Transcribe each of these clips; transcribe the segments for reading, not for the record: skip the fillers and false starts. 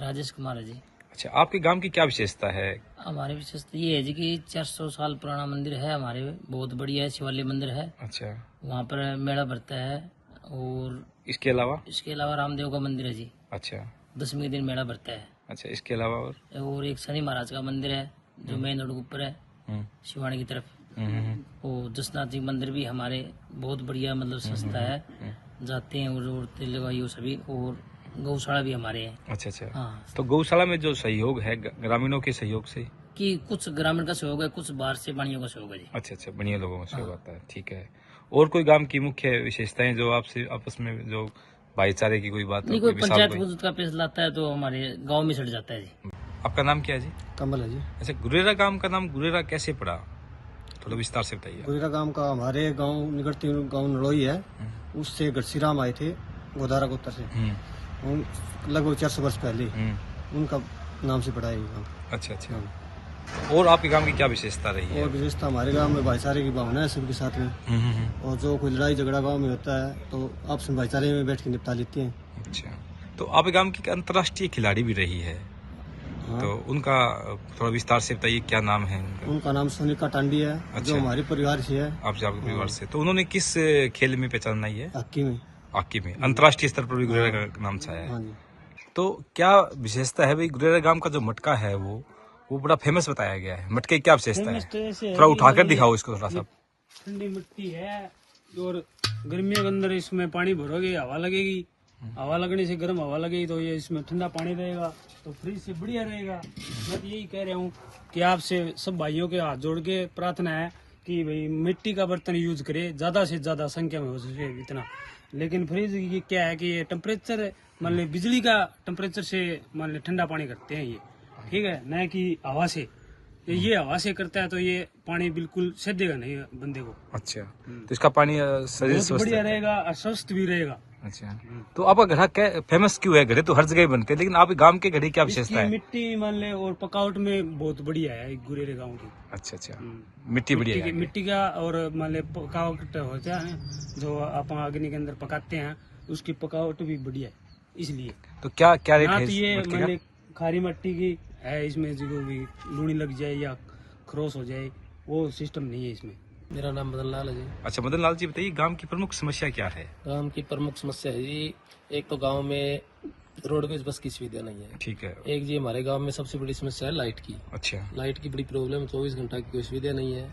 राजेश कुमार है जी। अच्छा, आपके गांव की क्या विशेषता है? हमारी विशेषता ये है जी कि 400 साल पुराना मंदिर है हमारे, बहुत बढ़िया है, शिवालय मंदिर है। अच्छा, वहाँ पर मेला भरता है। और इसके अलावा रामदेव का मंदिर है जी। अच्छा 10वीं के दिन मेला भरता है। अच्छा, इसके अलावा और एक शनि महाराज का मंदिर है जो मेन रोड के ऊपर है, हम्म, शिवानी की तरफ। हम्म, और जसनाथ जी मंदिर भी हमारे बहुत बढ़िया मतलब संस्था है, जाते हैं और तेल लगाई वो सभी। और गौशाला भी हमारे हैं। अच्छा अच्छा। हाँ, तो गौशाला में जो सहयोग है ग्रामीणों के सहयोग से? कि कुछ ग्रामीण का सहयोग है, कुछ बाहर से पानियों का सहयोग है जी। अच्छा अच्छा, बढ़िया लोगों का सहयोग आता है, ठीक है। और कोई गांव की मुख्य विशेषताएं जो आपसे आपस में जो भाईचारे की कोई बात हो, नहीं, कोई विशाल पंचायत कोई? वजूद का पेश लाता है तो हमारे गांव में सड़ जाता है जी। आपका नाम क्या है जी? कमल है जी। अच्छा, गुरेरा गांव का नाम गुरेरा कैसे पड़ा, थोड़ा विस्तार से बताइए। गुरेरा गांव का हमारे गांव निकटती गांव नड़ोई है, उससे गढ़सीराम आए थे गोदारा गोत्र से, उन लगभग 400 वर्ष पहले उनका नाम से पड़ा है ये गांव। अच्छा अच्छा। और आपके गांव की क्या विशेषता रही है? और विशेषता हमारे गांव में भाईचारे की भावना है सबके साथ में। और जो कोई लड़ाई झगड़ा गांव में होता है तो आपस में भाईचारे में बैठ के निपटा लेते हैं। अच्छा, तो आपके गांव की अंतर्राष्ट्रीय खिलाड़ी भी रही है, हाँ। तो उनका थोड़ा विस्तार से बताइए, क्या नाम है उनका? उनका नाम सोनिका टांडी है। अच्छा। जो हमारे परिवार से है। आपके परिवार से। तो उन्होंने किस खेल में पहचान बनाई है? हॉकी में। हॉकी में अंतर्राष्ट्रीय स्तर पर भी गुरेरा का नाम छाया है। हाँ जी। तो क्या विशेषता है भाई, गुरेरा गांव का जो मटका है वो बड़ा फेमस बताया गया है। मटके की क्या विशेषता है? थोड़ा उठाकर दिखाओ इसको थोड़ा सा। ठंडी मिट्टी है और गर्मियों के अंदर इसमें पानी भरोगे हवा लगेगी, हवा लगने से गर्म हवा लगेगी तो ये इसमें ठंडा पानी रहेगा तो फ्रिज से बढ़िया रहेगा। मैं तो यही कह रहा हूँ कि आपसे सब भाइयों के हाथ जोड़ के प्रार्थना है कि भाई मिट्टी का बर्तन यूज करे, ज्यादा से ज्यादा संख्या में हो सके इतना। लेकिन फ्रिज की क्या है कि ये टेम्परेचर मान ली बिजली का टेम्परेचर से मान ली ठंडा पानी करते हैं ये, ठीक है, न कि हवा से। ये हवा से करता है तो ये पानी बिल्कुल सेधेगा नहीं बंदे को। अच्छा, तो इसका पानी शरीर बहुत स्वस्थ बढ़िया रहता है। रहेगा और स्वस्थ भी रहेगा। अच्छा, तो आपका घड़ा क्या फेमस क्यों है? घड़े तो हर जगह बनते हैं, लेकिन आपके गांव के घड़े क्या विशेषता इसकी है? मिट्टी मान ले और पकावट में बहुत बढ़िया है गुरेरे गांव की। अच्छा अच्छा, मिट्टी बढ़िया है। मिट्टी का और मान ले पकावट होता है जो आप अग्नि के अंदर पकाते हैं उसकी पकावट भी बढ़िया है। इसलिए तो क्या क्या रेट ना है तो इस ये मटके मान का? ले खारी मिट्टी की है, इसमें जो भी लूनी लग जाए या क्रॉस हो जाए वो सिस्टम नहीं है इसमें। मेरा नाम मदन लाल है जी। अच्छा, मदन लाल जी बताइए, गांव की प्रमुख समस्या क्या है? गांव की प्रमुख समस्या है जी, एक तो गांव में रोडवेज बस की सुविधा नहीं है। ठीक है। एक जी हमारे गांव में सबसे बड़ी समस्या है लाइट की। अच्छा। लाइट की बड़ी प्रॉब्लम, 24 घंटा की कोई सुविधा नहीं है।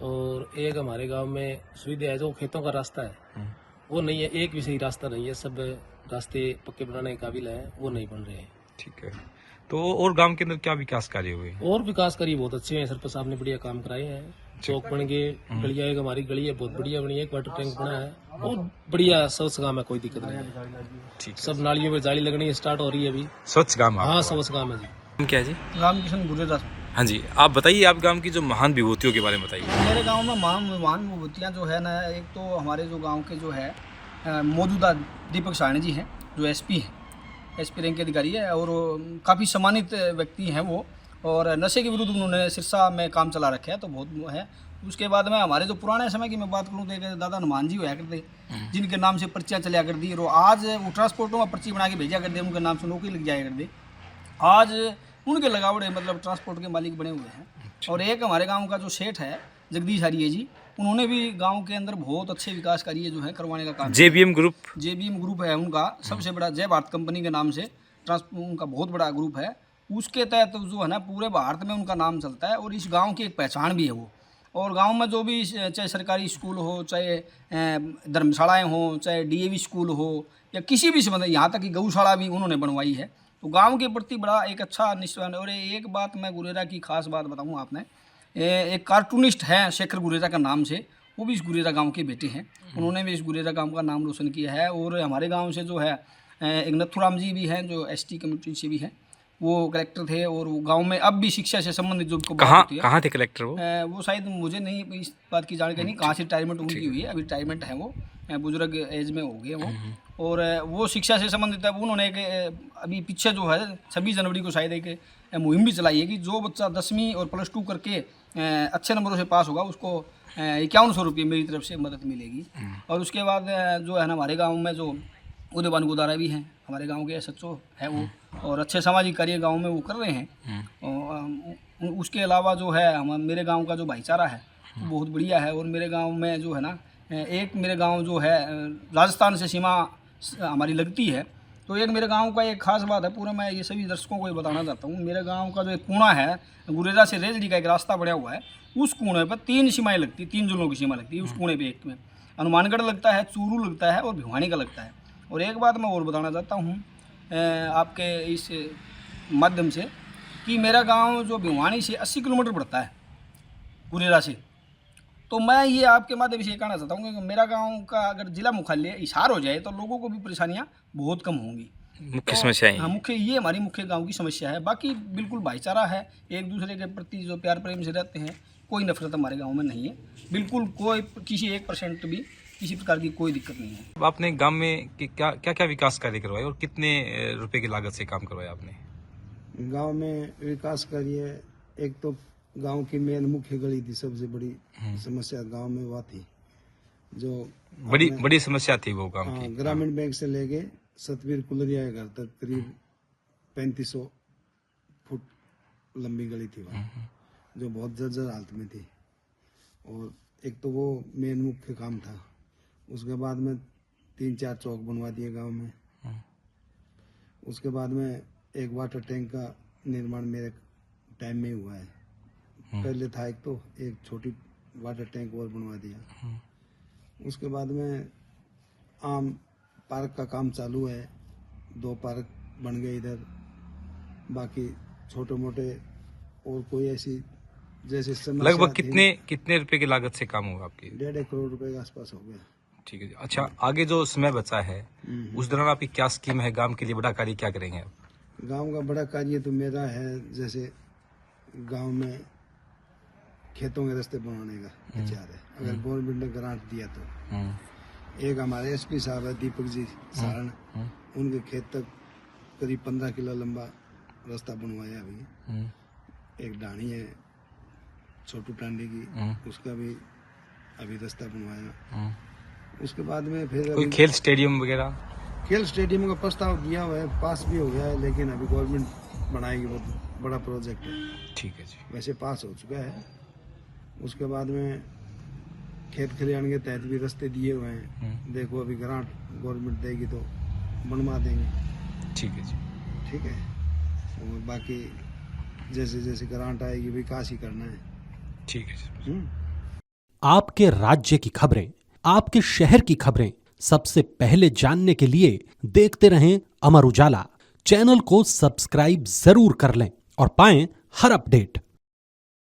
और एक हमारे गांव में सुविधा है जो खेतों का रास्ता है वो नहीं है, एक भी सही रास्ता नहीं है, सब रास्ते पक्के बनाने के काबिल है, वो नहीं बन रहे हैं। ठीक है। तो और गांव के अंदर क्या विकास कार्य हुए? और विकास कार्य बहुत अच्छे हैं, सरपंच साहब ने बढ़िया काम कराए हैं। चौक बन गए, गलिया एक हमारी गली है बहुत बढ़िया बनी है, एक वाटर टैंक बना है, बहुत बढ़िया स्वच्छ गांव है, कोई दिक्कत नहीं है। ठीक है। सब नालियों में जाली लगनी स्टार्ट हो रही है अभी। स्वच्छ गांव? हाँ, स्वच्छ गांव है जी। नाम क्या है जी? रामकिशन गुरेरा। हाँ जी, आप बताइए, आप गांव की जो महान विभूतियों के बारे में बताइए। मेरे गांव में महान विभूतियाँ जो है ना, एक तो हमारे जो गांव के जो है मौजूदा दीपक साहनी जी हैं जो एसपी हैं, एसपी रैंक के अधिकारी है और काफ़ी सम्मानित व्यक्ति हैं वो। और नशे के विरुद्ध उन्होंने सिरसा में काम चला रखा है तो बहुत वो है। उसके बाद में हमारे जो पुराने समय की मैं बात करूँ तो एक दादा हनुमान जी हुआ करते जिनके नाम से पर्चियाँ चला कर दी, और आज वो ट्रांसपोर्टों में पर्ची बना के भेजा कर दे, उनके नाम से नौकरी लग जाया कर दे। आज उनके लगावड़े मतलब ट्रांसपोर्ट के मालिक बने हुए हैं। और एक हमारे गाँव का जो सेठ है जगदीश हरिये जी, उन्होंने भी गांव के अंदर बहुत अच्छे विकास कार्य जो है करवाने का काम। जेबीएम ग्रुप है उनका सबसे बड़ा, जय भारत कंपनी के नाम से उनका बहुत बड़ा ग्रुप है। उसके तहत जो है ना पूरे भारत में उनका नाम चलता है और इस गांव की एक पहचान भी है वो। और गांव में जो भी चाहे सरकारी स्कूल हो, चाहे धर्मशालाएँ हों, चाहे डीएवी स्कूल हो या किसी भी संबंध, यहाँ तक कि गौशाला भी उन्होंने बनवाई है। तो गाँव के प्रति बड़ा एक अच्छा निश्चय। और एक बात मैं गुरेरा की खास बात बताऊँ आपने, एक कार्टूनिस्ट हैं शेखर गुरेरा का नाम से, वो भी इस गुरेरा गांव के बेटे हैं, उन्होंने भी इस गुरेरा गांव का नाम रोशन किया है। और हमारे गांव से जो है एक नथुराम जी भी हैं जो एसटी कमेटी से भी हैं, वो कलेक्टर थे और वो गांव में अब भी शिक्षा से संबंधित जो कहाँ थे कलेक्टर वो शायद मुझे नहीं इस बात की जानकारी नहीं कहाँ से रिटायरमेंट उनकी हुई है, अभी रिटायरमेंट है वो, बुजुर्ग एज में हो गए वो। और वो शिक्षा से संबंधित है। उन्होंने एक अभी पीछे जो है 26 जनवरी को शायद एक मुहिम भी चलाई है कि जो बच्चा 10वीं और +2 करके अच्छे नंबरों से पास होगा उसको 5100 रुपये मेरी तरफ से मदद मिलेगी। और उसके बाद जो है ना हमारे गांव में जो उदयबान गोदारा भी हैं, हमारे गांव के SHO है वो, और अच्छे सामाजिक कार्य गांव में वो कर रहे हैं। और उसके अलावा जो है मेरे गांव का जो भाईचारा है वो बहुत बढ़िया है। और मेरे गांव में जो है ना, एक मेरे गांव जो है राजस्थान से सीमा हमारी लगती है, तो एक मेरे गांव का एक खास बात है, पूरा मैं ये सभी दर्शकों को ये बताना चाहता हूँ। मेरे गांव का जो एक कुआं है, गुरेरा से रेजड़ी का एक रास्ता बना हुआ है, उस कुएं पर 3 सीमाएँ लगती, 3 जिलों की सीमा लगती है उस कुएं पे। एक में हनुमानगढ़ लगता है, चूरू लगता है और भिवानी का लगता है। और एक बात मैं और बताना चाहता हूँ आपके इस माध्यम से, कि मेरा गाँव जो भिवानी से 80 किलोमीटर पड़ता है गुरेरा से। तो मैं ये आपके माध्यम से ये कहना चाहता हूँ कि मेरा गांव का अगर जिला मुख्यालय हिसार हो जाए तो लोगों को भी परेशानियां बहुत कम होंगी। मुख्य समस्या है। हाँ, मुख्य ये हमारी मुख्य गांव की समस्या है। बाकी बिल्कुल भाईचारा है, एक दूसरे के प्रति जो प्यार प्रेम से रहते हैं, कोई नफरत हमारे गाँव में नहीं है, बिल्कुल कोई किसी 1% भी किसी प्रकार की कोई दिक्कत नहीं है। अब आपने गांव में क्या क्या विकास कार्य करवाए और कितने रुपए की लागत से काम करवाया आपने? गांव में विकास कार्य, एक तो गांव की मेन मुख्य गली थी, सबसे बड़ी समस्या गांव में वो थी, जो बड़ी समस्या थी वो गांव की। ग्रामीण बैंक से लेके सतवीर कुलरिया के घर तक करीब 3500 फुट लंबी गली थी वहाँ, जो बहुत जर्जर हालत में थी। और एक तो वो मेन मुख्य काम था। उसके बाद में 3-4 चौक बनवा दिए गांव में। उसके बाद में एक वाटर टैंक का निर्माण मेरे टाइम में हुआ है। पहले था एक छोटी वाटर टैंक और बनवा दिया। उसके बाद में आम पार्क का काम चालू है, 2 पार्क बन गए इधर। बाकी छोटे मोटे और कोई ऐसी जैसे समस्या लगभग कितने रुपए की लागत से काम होगा आपकी? 1.5 करोड़ रुपए के आसपास हो गया। ठीक है जी। अच्छा, आगे जो समय बचा है उस दौरान आपकी क्या स्कीम है? गांव के लिए बड़ा कार्य क्या करेंगे आप? गांव का बड़ा कार्य तो मेरा है, जैसे गांव में खेतों के रास्ते बनाने का विचार है, अगर गवर्नमेंट ने ग्रांट दिया तो। एक हमारे SP साहब है दीपक जी सारण, उनके खेत तक करीब 15 किलो लंबा रास्ता बनवाया अभी। एक ढाणी है छोटू टांडी की, उसका भी अभी रास्ता बनवाया। उसके बाद में फिर कोई खेल स्टेडियम वगैरह? खेल स्टेडियम का प्रस्ताव दिया हुआ है, पास भी हो गया है, लेकिन अभी गवर्नमेंट बनाएगी, बहुत बड़ा प्रोजेक्ट है। ठीक है जी। वैसे पास हो चुका है। उसके बाद में खेत खलिहान के तहत भी रास्ते दिए हुए हैं, देखो अभी ग्रांट गवर्नमेंट देगी तो बनवा देंगे। ठीक है जी। ठीक है। और बाकी जैसे जैसे ग्रांट आएगी विकास ही करना है। ठीक है जी। आपके राज्य की खबरें, आपके शहर की खबरें सबसे पहले जानने के लिए देखते रहें अमर उजाला। चैनल को सब्सक्राइब जरूर कर लें और पाएं हर अपडेट।